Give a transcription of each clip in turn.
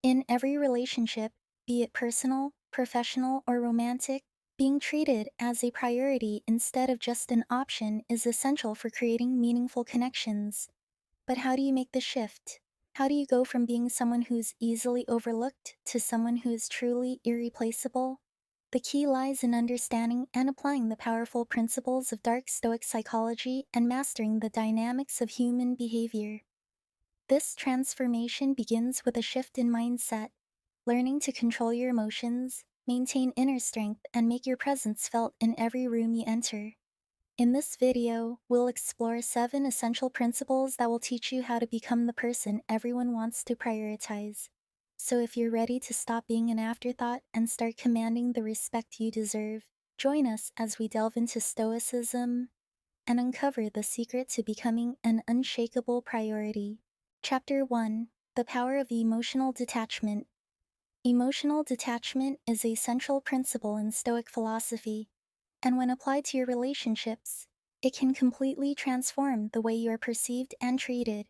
In every relationship, be it personal, professional, or romantic, being treated as a priority instead of just an option is essential for creating meaningful connections. But how do you make the shift? How do you go from being someone who's easily overlooked to someone who is truly irreplaceable? The key lies in understanding and applying the powerful principles of dark Stoic psychology and mastering the dynamics of human behavior. This transformation begins with a shift in mindset, learning to control your emotions, maintain inner strength, and make your presence felt in every room you enter. In this video, we'll explore 7 essential principles that will teach you how to become the person everyone wants to prioritize. So if you're ready to stop being an afterthought and start commanding the respect you deserve, join us as we delve into Stoicism and uncover the secret to becoming an unshakable priority. Chapter 1: The Power of Emotional Detachment. Emotional detachment is a central principle in Stoic philosophy, and when applied to your relationships, it can completely transform the way you are perceived and treated.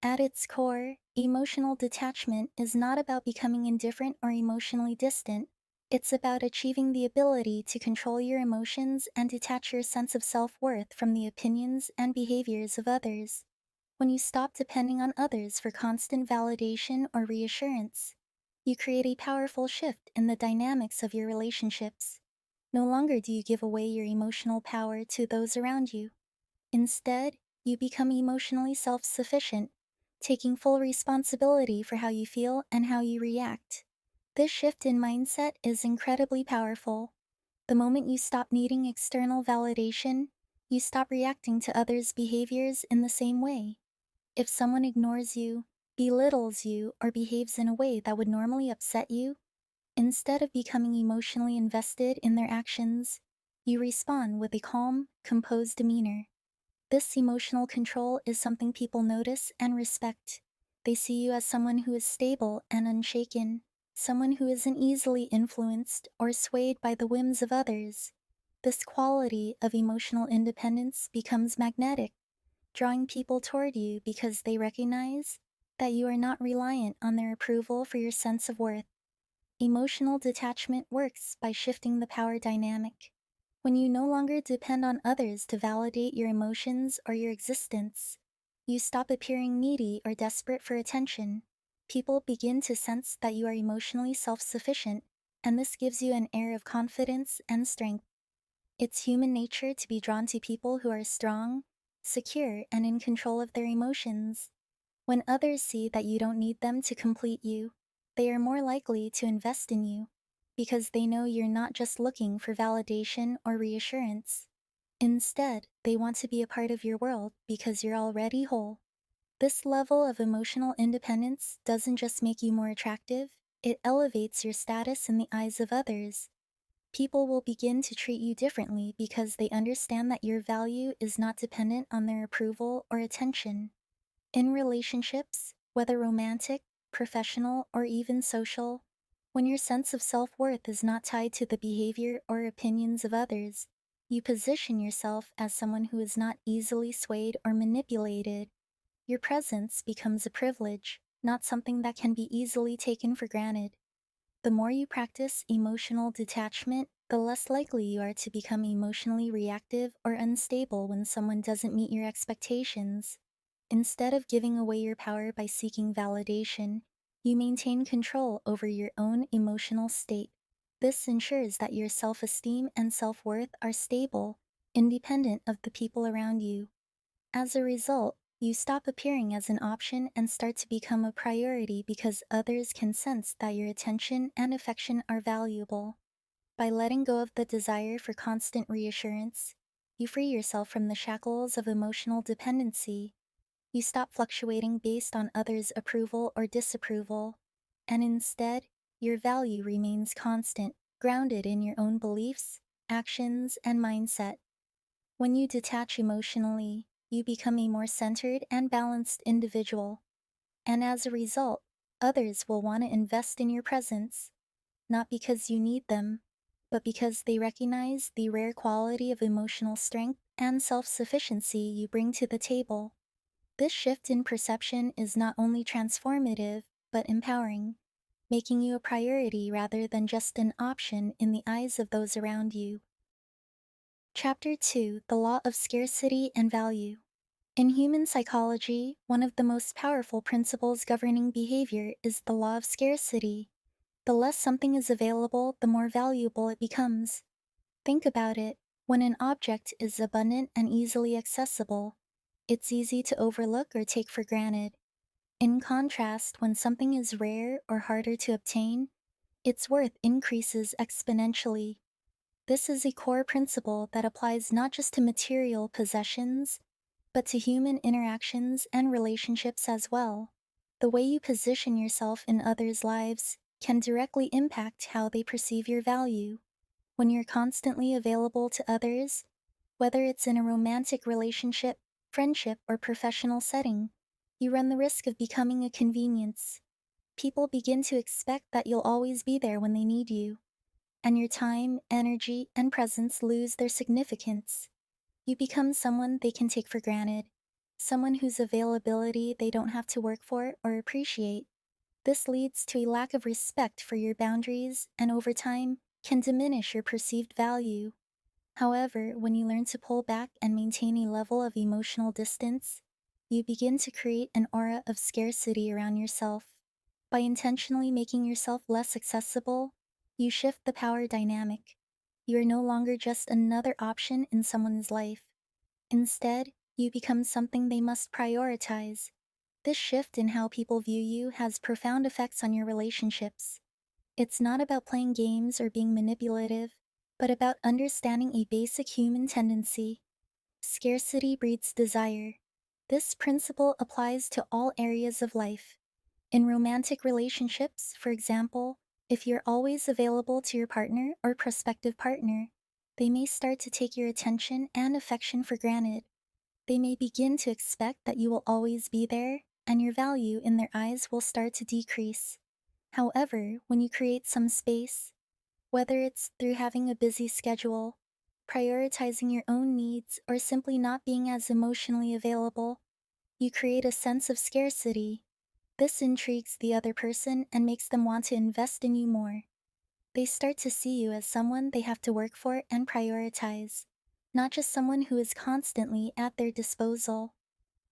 At its core, emotional detachment is not about becoming indifferent or emotionally distant. It's about achieving the ability to control your emotions and detach your sense of self-worth from the opinions and behaviors of others. When you stop depending on others for constant validation or reassurance, you create a powerful shift in the dynamics of your relationships. No longer do you give away your emotional power to those around you. Instead, you become emotionally self-sufficient, taking full responsibility for how you feel and how you react. This shift in mindset is incredibly powerful. The moment you stop needing external validation, you stop reacting to others' behaviors in the same way. If someone ignores you, belittles you, or behaves in a way that would normally upset you, instead of becoming emotionally invested in their actions, you respond with a calm, composed demeanor. This emotional control is something people notice and respect. They see you as someone who is stable and unshaken, someone who isn't easily influenced or swayed by the whims of others. This quality of emotional independence becomes magnetic, drawing people toward you because they recognize that you are not reliant on their approval for your sense of worth. Emotional detachment works by shifting the power dynamic. When you no longer depend on others to validate your emotions or your existence, you stop appearing needy or desperate for attention. People begin to sense that you are emotionally self-sufficient, and this gives you an air of confidence and strength. It's human nature to be drawn to people who are strong, secure, and in control of their emotions. When others see that you don't need them to complete you, they are more likely to invest in you because they know you're not just looking for validation or reassurance. Instead, they want to be a part of your world because you're already whole. This level of emotional independence doesn't just make you more attractive, it elevates your status in the eyes of others. People will begin to treat you differently because they understand that your value is not dependent on their approval or attention. In relationships, whether romantic, professional, or even social, when your sense of self-worth is not tied to the behavior or opinions of others, you position yourself as someone who is not easily swayed or manipulated. Your presence becomes a privilege, not something that can be easily taken for granted. The more you practice emotional detachment, the less likely you are to become emotionally reactive or unstable when someone doesn't meet your expectations. Instead of giving away your power by seeking validation, you maintain control over your own emotional state. This ensures that your self-esteem and self-worth are stable, independent of the people around you. As a result, you stop appearing as an option and start to become a priority because others can sense that your attention and affection are valuable. By letting go of the desire for constant reassurance, you free yourself from the shackles of emotional dependency. You stop fluctuating based on others' approval or disapproval, and instead, your value remains constant, grounded in your own beliefs, actions, and mindset. When you detach emotionally, you become a more centered and balanced individual, and as a result, others will want to invest in your presence, not because you need them, but because they recognize the rare quality of emotional strength and self-sufficiency you bring to the table. This shift in perception is not only transformative, but empowering. making you a priority rather than just an option in the eyes of those around you. Chapter 2: The Law of Scarcity and Value. In human psychology, one of the most powerful principles governing behavior is the law of scarcity. The less something is available, the more valuable it becomes. Think about it. When an object is abundant and easily accessible, it's easy to overlook or take for granted. In contrast, when something is rare or harder to obtain, its worth increases exponentially. This is a core principle that applies not just to material possessions, but to human interactions and relationships as well. The way you position yourself in others' lives can directly impact how they perceive your value. When you're constantly available to others, whether it's in a romantic relationship, friendship, or professional setting, you run the risk of becoming a convenience. People begin to expect that you'll always be there when they need you, and your time, energy, and presence lose their significance. You become someone they can take for granted, someone whose availability they don't have to work for or appreciate. This leads to a lack of respect for your boundaries and over time can diminish your perceived value. However, when you learn to pull back and maintain a level of emotional distance, you begin to create an aura of scarcity around yourself. By intentionally making yourself less accessible, you shift the power dynamic. You are no longer just another option in someone's life. Instead, you become something they must prioritize. This shift in how people view you has profound effects on your relationships. It's not about playing games or being manipulative, but about understanding a basic human tendency. Scarcity breeds desire. This principle applies to all areas of life. In romantic relationships, for example, if you're always available to your partner or prospective partner, they may start to take your attention and affection for granted. They may begin to expect that you will always be there, and your value in their eyes will start to decrease. However, when you create some space, whether it's through having a busy schedule, prioritizing your own needs, or simply not being as emotionally available, you create a sense of scarcity. This intrigues the other person and makes them want to invest in you more. They start to see you as someone they have to work for and prioritize, not just someone who is constantly at their disposal.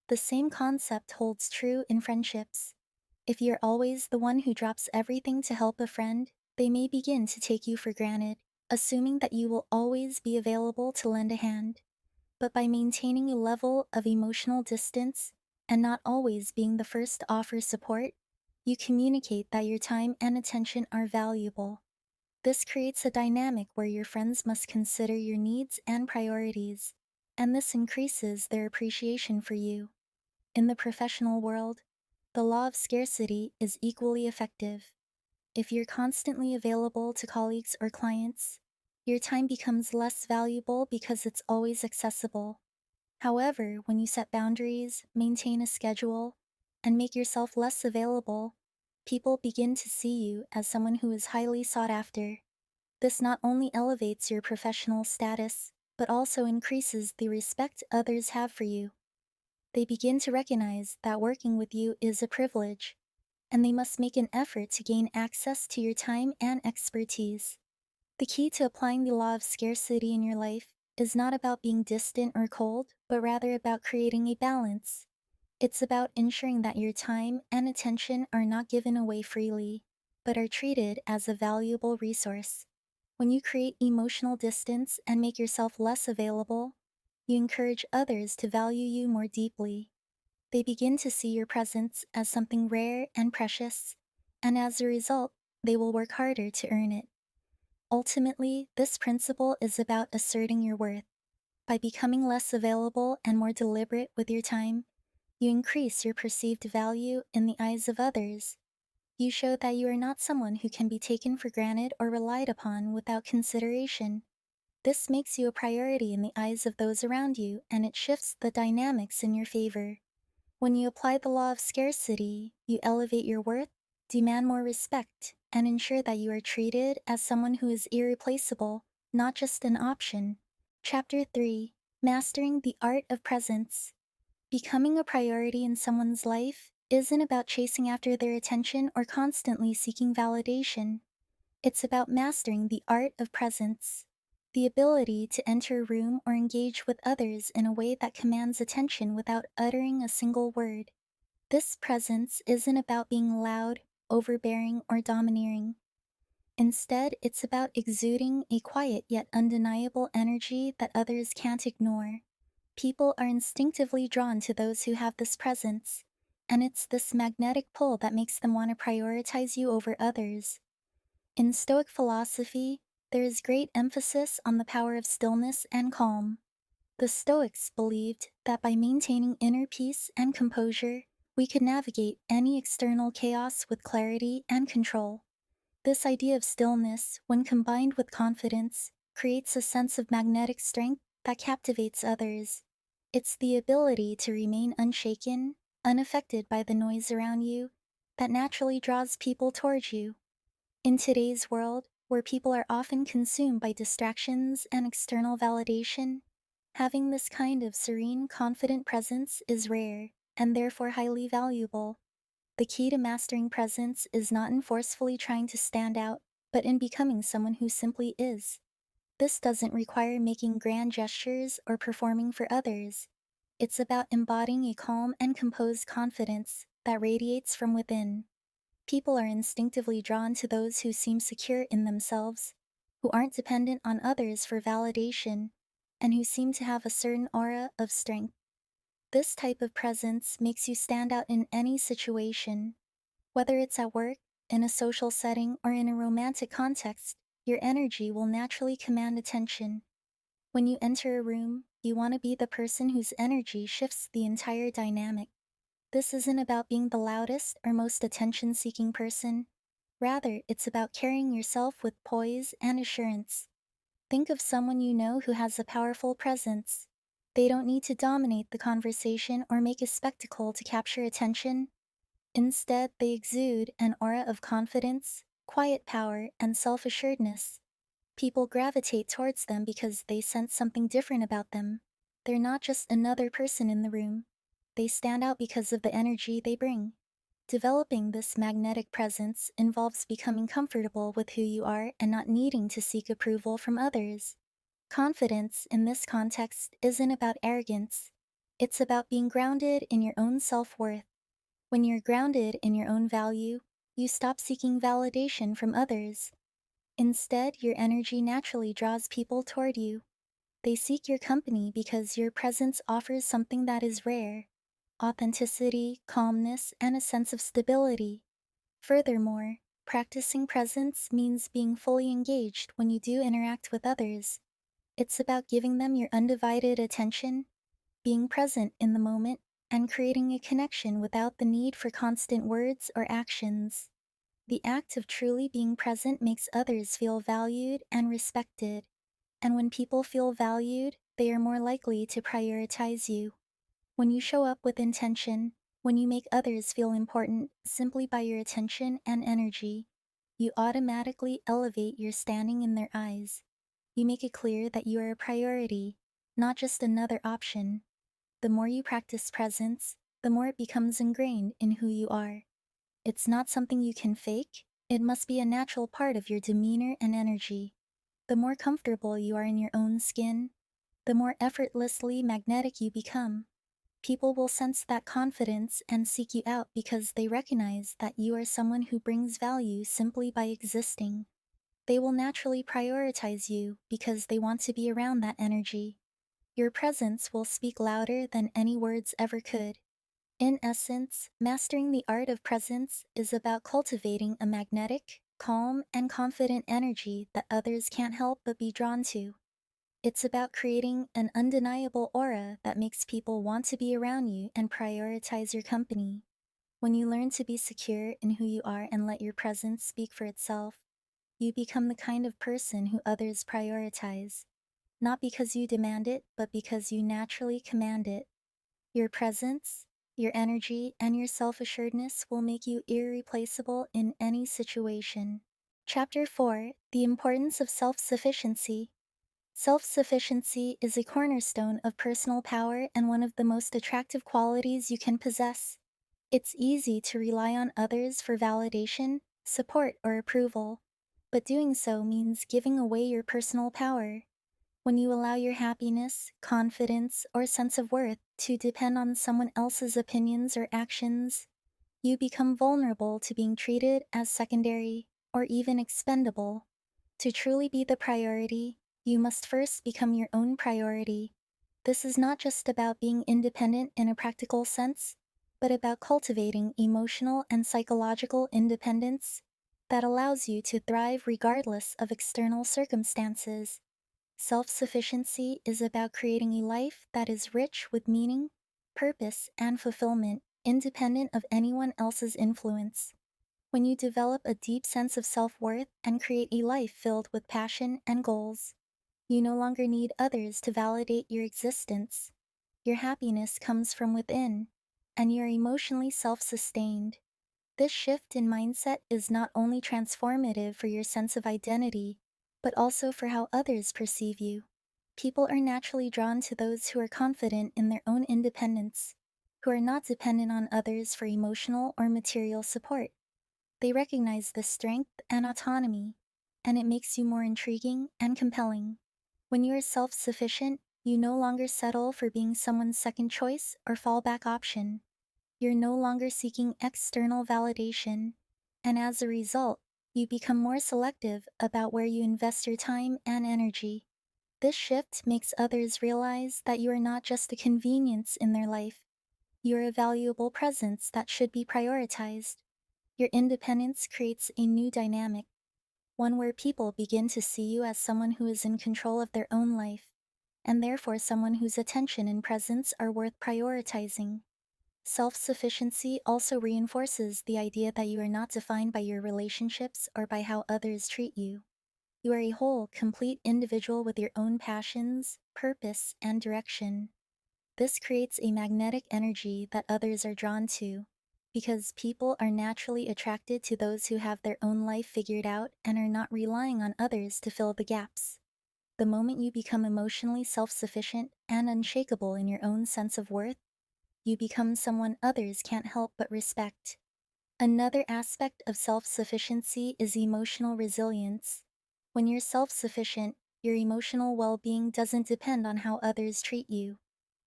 The same concept holds true in friendships. If you're always the one who drops everything to help a friend, they may begin to take you for granted, assuming that you will always be available to lend a hand. But by maintaining a level of emotional distance and not always being the first to offer support, you communicate that your time and attention are valuable. This creates a dynamic where your friends must consider your needs and priorities, and this increases their appreciation for you. In the professional world, the law of scarcity is equally effective. If you're constantly available to colleagues or clients, your time becomes less valuable because it's always accessible. However, when you set boundaries, maintain a schedule, and make yourself less available, people begin to see you as someone who is highly sought after. This not only elevates your professional status, but also increases the respect others have for you. They begin to recognize that working with you is a privilege, and they must make an effort to gain access to your time and expertise. The key to applying the law of scarcity in your life is not about being distant or cold, but rather about creating a balance. It's about ensuring that your time and attention are not given away freely, but are treated as a valuable resource. When you create emotional distance and make yourself less available, you encourage others to value you more deeply. They begin to see your presence as something rare and precious, and as a result, they will work harder to earn it. Ultimately, this principle is about asserting your worth. By becoming less available and more deliberate with your time, you increase your perceived value in the eyes of others. You show that you are not someone who can be taken for granted or relied upon without consideration. This makes you a priority in the eyes of those around you, and it shifts the dynamics in your favor. When you apply the law of scarcity, you elevate your worth, demand more respect, and ensure that you are treated as someone who is irreplaceable, not just an option. Chapter 3: Mastering the Art of Presence. Becoming a priority in someone's life isn't about chasing after their attention or constantly seeking validation. It's about mastering the art of presence, the ability to enter a room or engage with others in a way that commands attention without uttering a single word. This presence isn't about being loud, overbearing, or domineering. Instead, it's about exuding a quiet yet undeniable energy that others can't ignore. People are instinctively drawn to those who have this presence, and it's this magnetic pull that makes them want to prioritize you over others. In Stoic philosophy, there is great emphasis on the power of stillness and calm. The Stoics believed that by maintaining inner peace and composure, we could navigate any external chaos with clarity and control. This idea of stillness, when combined with confidence, creates a sense of magnetic strength that captivates others. It's the ability to remain unshaken, unaffected by the noise around you, that naturally draws people towards you. In today's world, where people are often consumed by distractions and external validation, having this kind of serene, confident presence is rare and therefore highly valuable. The key to mastering presence is not in forcefully trying to stand out, but in becoming someone who simply is. This doesn't require making grand gestures or performing for others. It's about embodying a calm and composed confidence that radiates from within. People are instinctively drawn to those who seem secure in themselves, who aren't dependent on others for validation, and who seem to have a certain aura of strength. This type of presence makes you stand out in any situation. Whether it's at work, in a social setting, or in a romantic context, your energy will naturally command attention. When you enter a room, you want to be the person whose energy shifts the entire dynamic. This isn't about being the loudest or most attention seeking person. Rather, it's about carrying yourself with poise and assurance. Think of someone you know who has a powerful presence. They don't need to dominate the conversation or make a spectacle to capture attention. Instead, they exude an aura of confidence, quiet power, and self assuredness. People gravitate towards them because they sense something different about them. They're not just another person in the room, they stand out because of the energy they bring. Developing this magnetic presence involves becoming comfortable with who you are and not needing to seek approval from others. Confidence in this context isn't about arrogance, it's about being grounded in your own self worth. When you're grounded in your own value, you stop seeking validation from others. Instead, your energy naturally draws people toward you. They seek your company because your presence offers something that is rare: authenticity, calmness, and a sense of stability. Furthermore, practicing presence means being fully engaged when you do interact with others. It's about giving them your undivided attention, being present in the moment, and creating a connection without the need for constant words or actions. The act of truly being present makes others feel valued and respected, and when people feel valued, they are more likely to prioritize you. When you show up with intention, when you make others feel important simply by your attention and energy, you automatically elevate your standing in their eyes. You make it clear that you are a priority, not just another option. The more you practice presence, the more it becomes ingrained in who you are. It's not something you can fake, it must be a natural part of your demeanor and energy. The more comfortable you are in your own skin, the more effortlessly magnetic you become. People will sense that confidence and seek you out because they recognize that you are someone who brings value simply by existing. They will naturally prioritize you because they want to be around that energy. Your presence will speak louder than any words ever could. In essence, mastering the art of presence is about cultivating a magnetic, calm, and confident energy that others can't help but be drawn to. It's about creating an undeniable aura that makes people want to be around you and prioritize your company. When you learn to be secure in who you are and let your presence speak for itself, you become the kind of person who others prioritize, not because you demand it, but because you naturally command it. Your presence, your energy, and your self assuredness will make you irreplaceable in any situation. Chapter 4: The Importance of Self Sufficiency. Self sufficiency is a cornerstone of personal power and one of the most attractive qualities you can possess. It's easy to rely on others for validation, support, or approval, but doing so means giving away your personal power. When you allow your happiness, confidence, or sense of worth to depend on someone else's opinions or actions, you become vulnerable to being treated as secondary or even expendable. To truly be the priority, you must first become your own priority. This is not just about being independent in a practical sense, but about cultivating emotional and psychological independence that allows you to thrive regardless of external circumstances. Self sufficiency is about creating a life that is rich with meaning, purpose, and fulfillment, independent of anyone else's influence. When you develop a deep sense of self worth and create a life filled with passion and goals, you no longer need others to validate your existence. Your happiness comes from within, and you're emotionally self sustained. This shift in mindset is not only transformative for your sense of identity, but also for how others perceive you. People are naturally drawn to those who are confident in their own independence, who are not dependent on others for emotional or material support. They recognize this strength and autonomy, and it makes you more intriguing and compelling. When you are self sufficient, you no longer settle for being someone's second choice or fallback option. You're no longer seeking external validation, and as a result, you become more selective about where you invest your time and energy. This shift makes others realize that you are not just a convenience in their life, you are a valuable presence that should be prioritized. Your independence creates a new dynamic, one where people begin to see you as someone who is in control of their own life, and therefore someone whose attention and presence are worth prioritizing. Self sufficiency also reinforces the idea that you are not defined by your relationships or by how others treat you. You are a whole, complete individual with your own passions, purpose, and direction. This creates a magnetic energy that others are drawn to, because people are naturally attracted to those who have their own life figured out and are not relying on others to fill the gaps. The moment you become emotionally self sufficient and unshakable in your own sense of worth, you become someone others can't help but respect. Another aspect of self sufficiency is emotional resilience. When you're self sufficient, your emotional well being doesn't depend on how others treat you.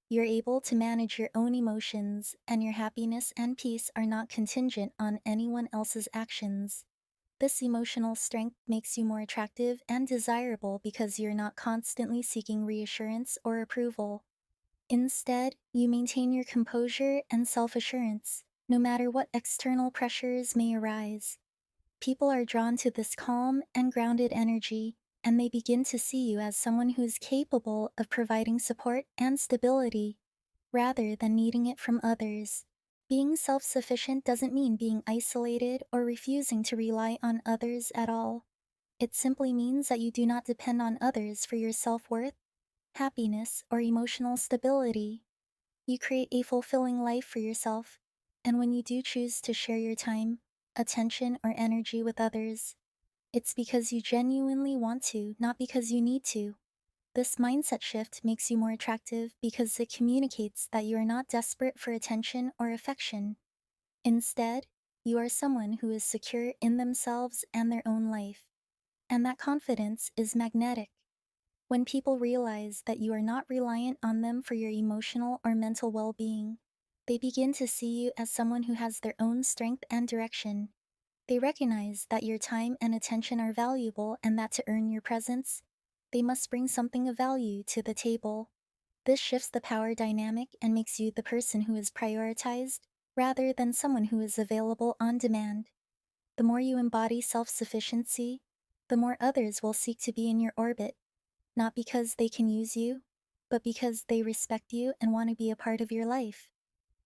You're able to manage your own emotions, and your happiness and peace are not contingent on anyone else's actions. This emotional strength makes you more attractive and desirable because you're not constantly seeking reassurance or approval. Instead, you maintain your composure and self assurance, no matter what external pressures may arise. People are drawn to this calm and grounded energy, and they begin to see you as someone who is capable of providing support and stability, rather than needing it from others. Being self sufficient doesn't mean being isolated or refusing to rely on others at all. It simply means that you do not depend on others for your self worth, happiness, or emotional stability. You create a fulfilling life for yourself, and when you do choose to share your time, attention, or energy with others, it's because you genuinely want to, not because you need to. This mindset shift makes you more attractive because it communicates that you are not desperate for attention or affection. Instead, you are someone who is secure in themselves and their own life, and that confidence is magnetic. When people realize that you are not reliant on them for your emotional or mental well being, they begin to see you as someone who has their own strength and direction. They recognize that your time and attention are valuable and that to earn your presence, they must bring something of value to the table. This shifts the power dynamic and makes you the person who is prioritized rather than someone who is available on demand. The more you embody self sufficiency, the more others will seek to be in your orbit, not because they can use you, but because they respect you and want to be a part of your life.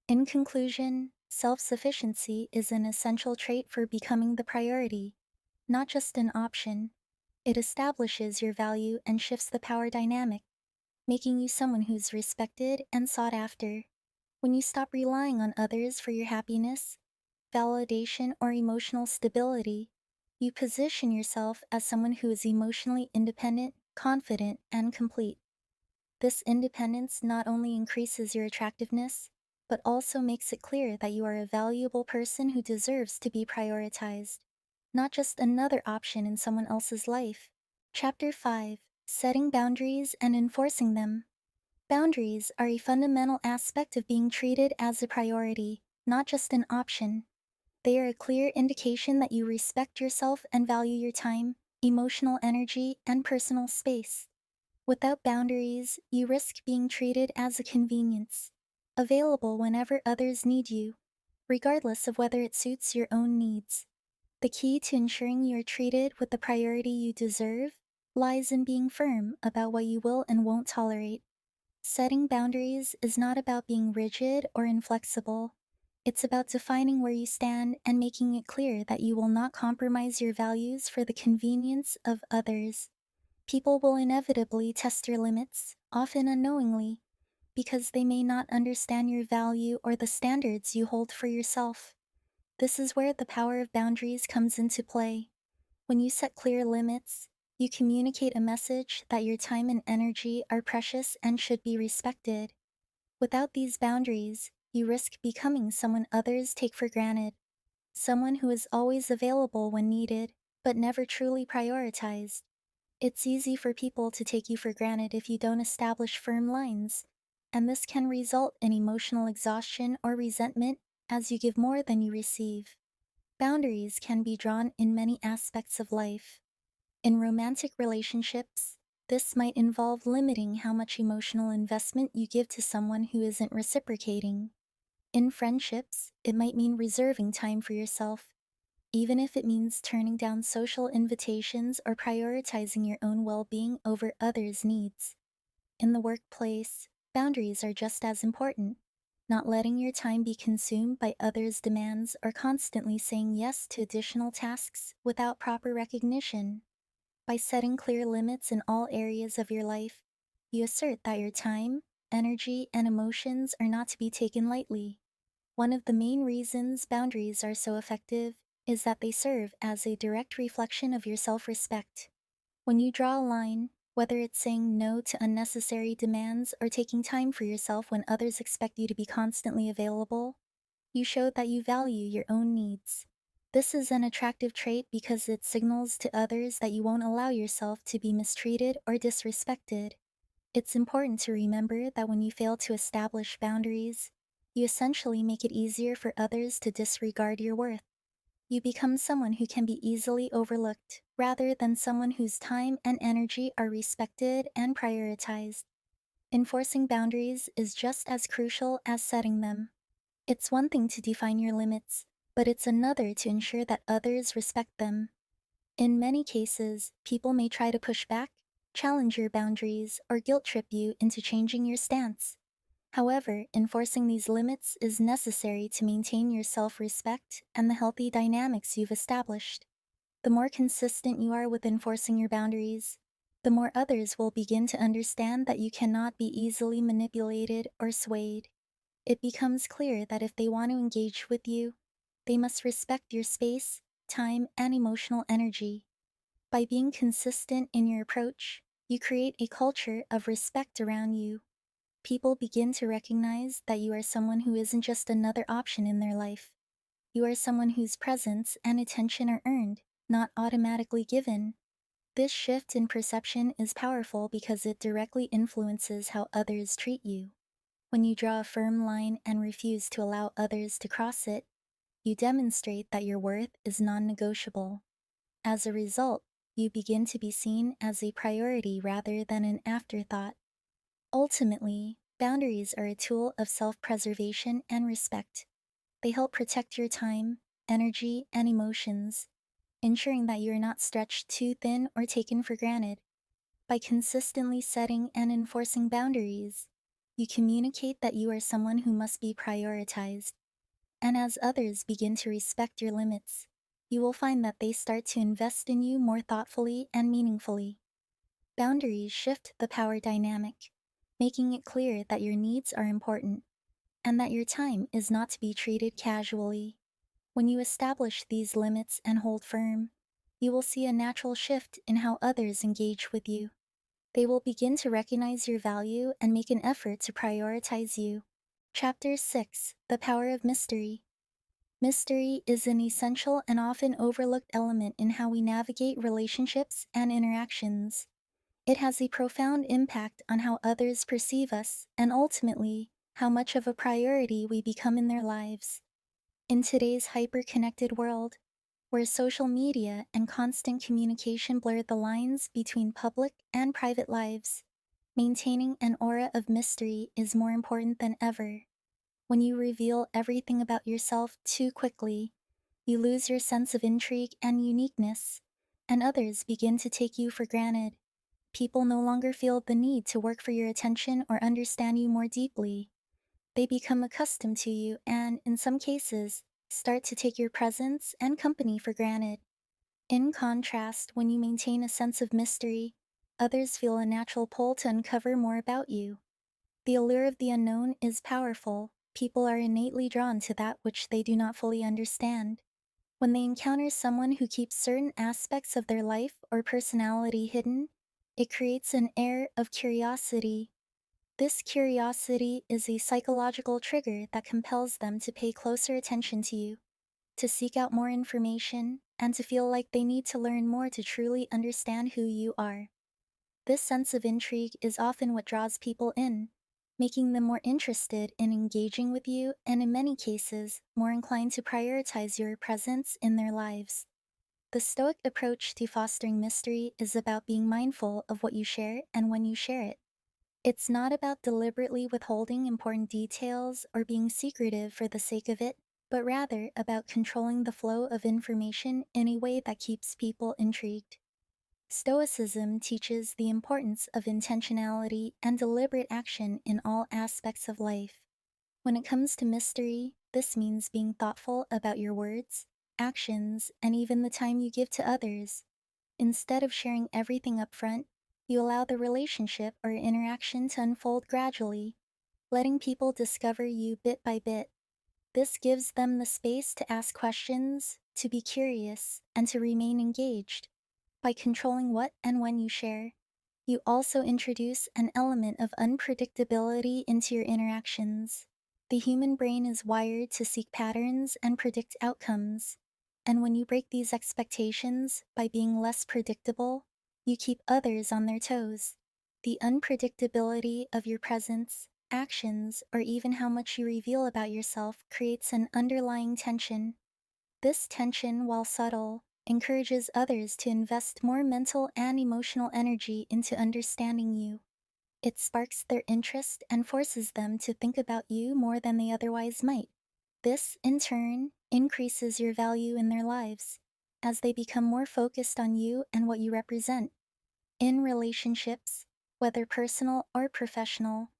In conclusion, self sufficiency is an essential trait for becoming the priority, not just an option. It establishes your value and shifts the power dynamic, making you someone who's respected and sought after. When you stop relying on others for your happiness, validation, or emotional stability, you position yourself as someone who is emotionally independent, confident, and complete. This independence not only increases your attractiveness, but also makes it clear that you are a valuable person who deserves to be prioritized, not just another option in someone else's life. Chapter 5: Setting Boundaries and Enforcing Them. Boundaries are a fundamental aspect of being treated as a priority, not just an option. They are a clear indication that you respect yourself and value your time, emotional energy, and personal space. Without boundaries, you risk being treated as a convenience, available whenever others need you, regardless of whether it suits your own needs. The key to ensuring you are treated with the priority you deserve lies in being firm about what you will and won't tolerate. Setting boundaries is not about being rigid or inflexible. It's about defining where you stand and making it clear that you will not compromise your values for the convenience of others. People will inevitably test your limits, often unknowingly, because they may not understand your value or the standards you hold for yourself. This is where the power of boundaries comes into play. When you set clear limits, you communicate a message that your time and energy are precious and should be respected. Without these boundaries, you risk becoming someone others take for granted, someone who is always available when needed, but never truly prioritized. It's easy for people to take you for granted if you don't establish firm lines, and this can result in emotional exhaustion or resentment as you give more than you receive. Boundaries can be drawn in many aspects of life. In romantic relationships, this might involve limiting how much emotional investment you give to someone who isn't reciprocating. In friendships, it might mean reserving time for yourself, even if it means turning down social invitations or prioritizing your own well being over others' needs. In the workplace, boundaries are just as important. Not letting your time be consumed by others' demands or constantly saying yes to additional tasks without proper recognition. By setting clear limits in all areas of your life, you assert that your time, energy, and emotions are not to be taken lightly. One of the main reasons boundaries are so effective is that they serve as a direct reflection of your self respect. When you draw a line, whether it's saying no to unnecessary demands or taking time for yourself when others expect you to be constantly available, you show that you value your own needs. This is an attractive trait because it signals to others that you won't allow yourself to be mistreated or disrespected. It's important to remember that when you fail to establish boundaries, you essentially make it easier for others to disregard your worth. You become someone who can be easily overlooked, rather than someone whose time and energy are respected and prioritized. Enforcing boundaries is just as crucial as setting them. It's one thing to define your limits, but it's another to ensure that others respect them. In many cases, people may try to push back, challenge your boundaries, or guilt trip you into changing your stance. However, enforcing these limits is necessary to maintain your self respect and the healthy dynamics you've established. The more consistent you are with enforcing your boundaries, the more others will begin to understand that you cannot be easily manipulated or swayed. It becomes clear that if they want to engage with you, they must respect your space, time, and emotional energy. By being consistent in your approach, you create a culture of respect around you. People begin to recognize that you are someone who isn't just another option in their life. You are someone whose presence and attention are earned, not automatically given. This shift in perception is powerful because it directly influences how others treat you. When you draw a firm line and refuse to allow others to cross it, you demonstrate that your worth is non negotiable. As a result, you begin to be seen as a priority rather than an afterthought. Ultimately, boundaries are a tool of self preservation and respect. They help protect your time, energy, and emotions, ensuring that you are not stretched too thin or taken for granted. By consistently setting and enforcing boundaries, you communicate that you are someone who must be prioritized. And as others begin to respect your limits, you will find that they start to invest in you more thoughtfully and meaningfully. Boundaries shift the power dynamic, making it clear that your needs are important and that your time is not to be treated casually. When you establish these limits and hold firm, you will see a natural shift in how others engage with you. They will begin to recognize your value and make an effort to prioritize you. Chapter 6: The Power of Mystery. Mystery is an essential and often overlooked element in how we navigate relationships and interactions. It has a profound impact on how others perceive us and ultimately, how much of a priority we become in their lives. In today's hyper-connected world, where social media and constant communication blur the lines between public and private lives, maintaining an aura of mystery is more important than ever. When you reveal everything about yourself too quickly, you lose your sense of intrigue and uniqueness, and others begin to take you for granted. People no longer feel the need to work for your attention or understand you more deeply. They become accustomed to you and, in some cases, start to take your presence and company for granted. In contrast, when you maintain a sense of mystery, others feel a natural pull to uncover more about you. The allure of the unknown is powerful. People are innately drawn to that which they do not fully understand. When they encounter someone who keeps certain aspects of their life or personality hidden, it creates an air of curiosity. This curiosity is a psychological trigger that compels them to pay closer attention to you, to seek out more information, and to feel like they need to learn more to truly understand who you are. This sense of intrigue is often what draws people in, making them more interested in engaging with you and, in many cases, more inclined to prioritize your presence in their lives. The Stoic approach to fostering mystery is about being mindful of what you share and when you share it. It's not about deliberately withholding important details or being secretive for the sake of it, but rather about controlling the flow of information in a way that keeps people intrigued. Stoicism teaches the importance of intentionality and deliberate action in all aspects of life. When it comes to mystery, this means being thoughtful about your words, actions, and even the time you give to others. Instead of sharing everything up front, you allow the relationship or interaction to unfold gradually, letting people discover you bit by bit. This gives them the space to ask questions, to be curious, and to remain engaged. By controlling what and when you share, you also introduce an element of unpredictability into your interactions. The human brain is wired to seek patterns and predict outcomes, and when you break these expectations by being less predictable, you keep others on their toes. The unpredictability of your presence, actions, or even how much you reveal about yourself creates an underlying tension. This tension, while subtle, encourages others to invest more mental and emotional energy into understanding you. It sparks their interest and forces them to think about you more than they otherwise might. This, in turn, increases your value in their lives, as they become more focused on you and what you represent. In relationships, whether personal or professional,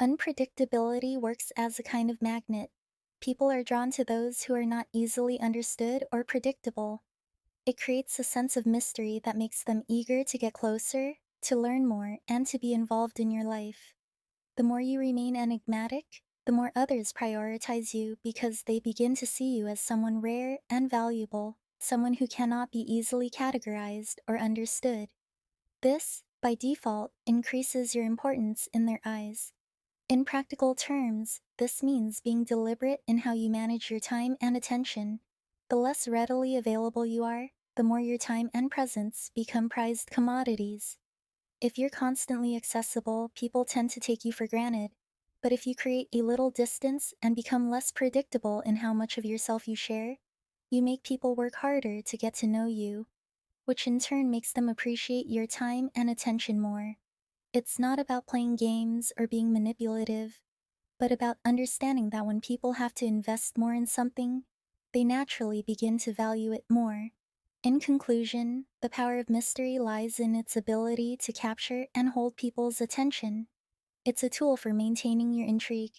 unpredictability works as a kind of magnet. People are drawn to those who are not easily understood or predictable. It creates a sense of mystery that makes them eager to get closer, to learn more, and to be involved in your life. The more you remain enigmatic, the more others prioritize you because they begin to see you as someone rare and valuable, someone who cannot be easily categorized or understood. This, by default, increases your importance in their eyes. In practical terms, this means being deliberate in how you manage your time and attention. The less readily available you are, the more your time and presence become prized commodities. If you're constantly accessible, people tend to take you for granted. But if you create a little distance and become less predictable in how much of yourself you share, you make people work harder to get to know you, which in turn makes them appreciate your time and attention more. It's not about playing games or being manipulative, but about understanding that when people have to invest more in something, they naturally begin to value it more. In conclusion, the power of mystery lies in its ability to capture and hold people's attention. It's a tool for maintaining your intrigue,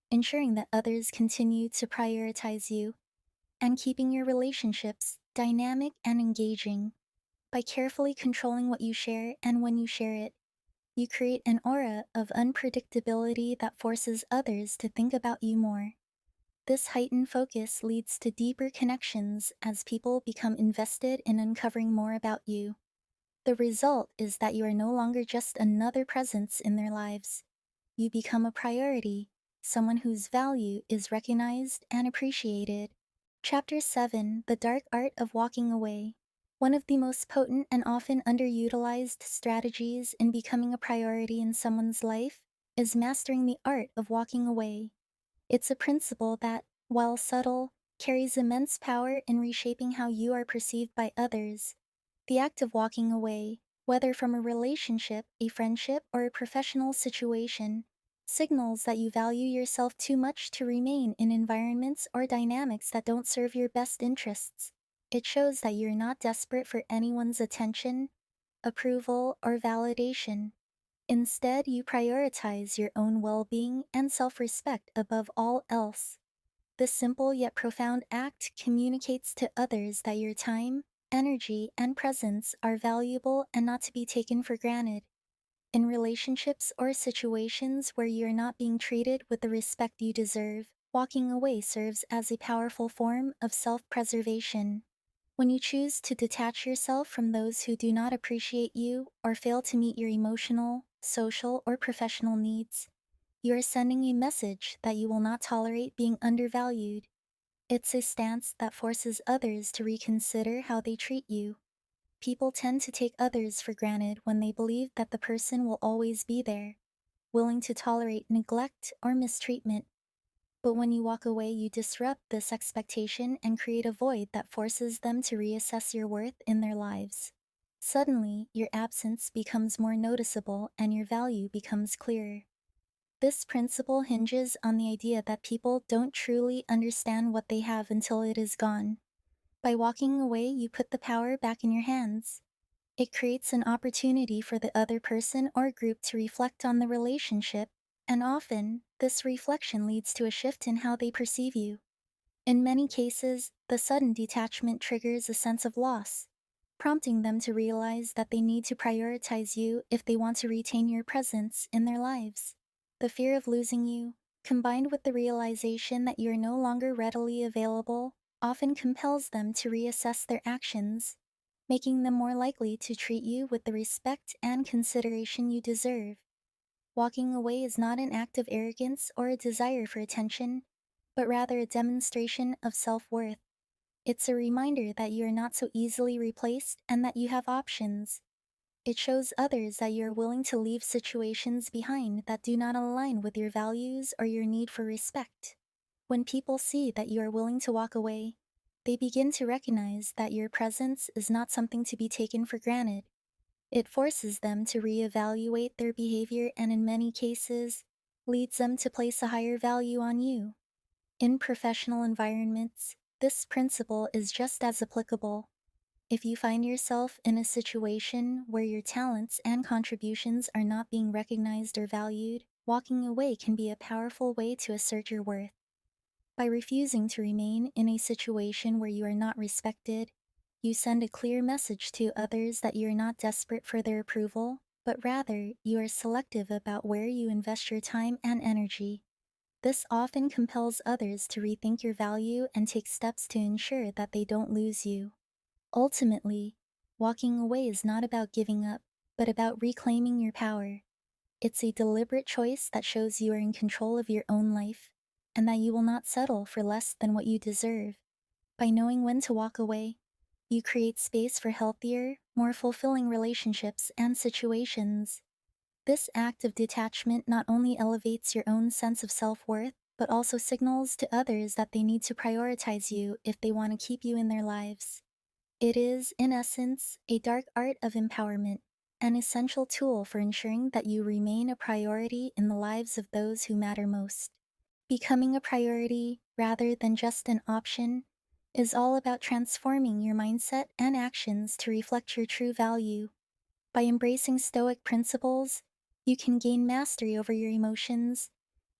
ensuring that others continue to prioritize you, and keeping your relationships dynamic and engaging. By carefully controlling what you share and when you share it, you create an aura of unpredictability that forces others to think about you more. This heightened focus leads to deeper connections as people become invested in uncovering more about you. The result is that you are no longer just another presence in their lives. You become a priority, someone whose value is recognized and appreciated. Chapter 7: The Dark Art of Walking Away. One of the most potent and often underutilized strategies in becoming a priority in someone's life is mastering the art of walking away. It's a principle that, while subtle, carries immense power in reshaping how you are perceived by others. The act of walking away, whether from a relationship, a friendship, or a professional situation, signals that you value yourself too much to remain in environments or dynamics that don't serve your best interests. It shows that you're not desperate for anyone's attention, approval, or validation. Instead, you prioritize your own well being and self respect above all else. This simple yet profound act communicates to others that your time, energy, and presence are valuable and not to be taken for granted. In relationships or situations where you are not being treated with the respect you deserve, walking away serves as a powerful form of self preservation. When you choose to detach yourself from those who do not appreciate you or fail to meet your emotional, social, or professional needs, you are sending a message that you will not tolerate being undervalued. It's a stance that forces others to reconsider how they treat you. People tend to take others for granted when they believe that the person will always be there, willing to tolerate neglect or mistreatment. But when you walk away, you disrupt this expectation and create a void that forces them to reassess your worth in their lives. Suddenly, your absence becomes more noticeable and your value becomes clearer. This principle hinges on the idea that people don't truly understand what they have until it is gone. By walking away, you put the power back in your hands. It creates an opportunity for the other person or group to reflect on the relationship, and often, this reflection leads to a shift in how they perceive you. In many cases, the sudden detachment triggers a sense of loss, prompting them to realize that they need to prioritize you if they want to retain your presence in their lives. The fear of losing you, combined with the realization that you are no longer readily available, often compels them to reassess their actions, making them more likely to treat you with the respect and consideration you deserve. Walking away is not an act of arrogance or a desire for attention, but rather a demonstration of self-worth. It's a reminder that you are not so easily replaced and that you have options. It shows others that you are willing to leave situations behind that do not align with your values or your need for respect. When people see that you are willing to walk away, they begin to recognize that your presence is not something to be taken for granted. It forces them to reevaluate their behavior and, in many cases, leads them to place a higher value on you. In professional environments, this principle is just as applicable. If you find yourself in a situation where your talents and contributions are not being recognized or valued, walking away can be a powerful way to assert your worth. By refusing to remain in a situation where you are not respected, you send a clear message to others that you are not desperate for their approval, but rather you are selective about where you invest your time and energy. This often compels others to rethink your value and take steps to ensure that they don't lose you. Ultimately, walking away is not about giving up, but about reclaiming your power. It's a deliberate choice that shows you are in control of your own life, and that you will not settle for less than what you deserve. By knowing when to walk away, you create space for healthier, more fulfilling relationships and situations. This act of detachment not only elevates your own sense of self-worth, but also signals to others that they need to prioritize you if they want to keep you in their lives. It is, in essence, a dark art of empowerment, an essential tool for ensuring that you remain a priority in the lives of those who matter most. Becoming a priority, rather than just an option, is all about transforming your mindset and actions to reflect your true value. By embracing Stoic principles, you can gain mastery over your emotions,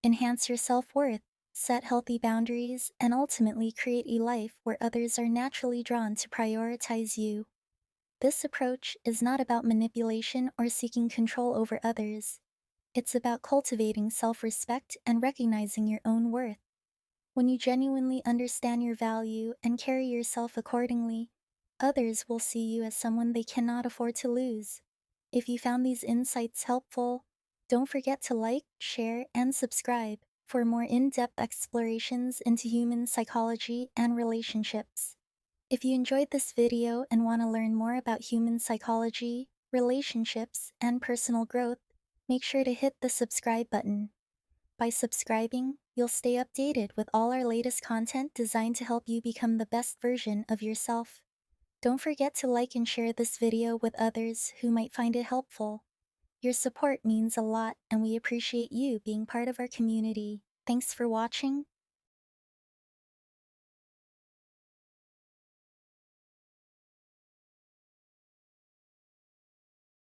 enhance your self-worth, set healthy boundaries, and ultimately create a life where others are naturally drawn to prioritize you. This approach is not about manipulation or seeking control over others. It's about cultivating self-respect and recognizing your own worth. When you genuinely understand your value and carry yourself accordingly, others will see you as someone they cannot afford to lose. If you found these insights helpful, don't forget to like, share, and subscribe for more in-depth explorations into human psychology and relationships. If you enjoyed this video and want to learn more about human psychology, relationships, and personal growth, make sure to hit the subscribe button. By subscribing, you'll stay updated with all our latest content designed to help you become the best version of yourself. Don't forget to like and share this video with others who might find it helpful. Your support means a lot, and we appreciate you being part of our community. Thanks for watching,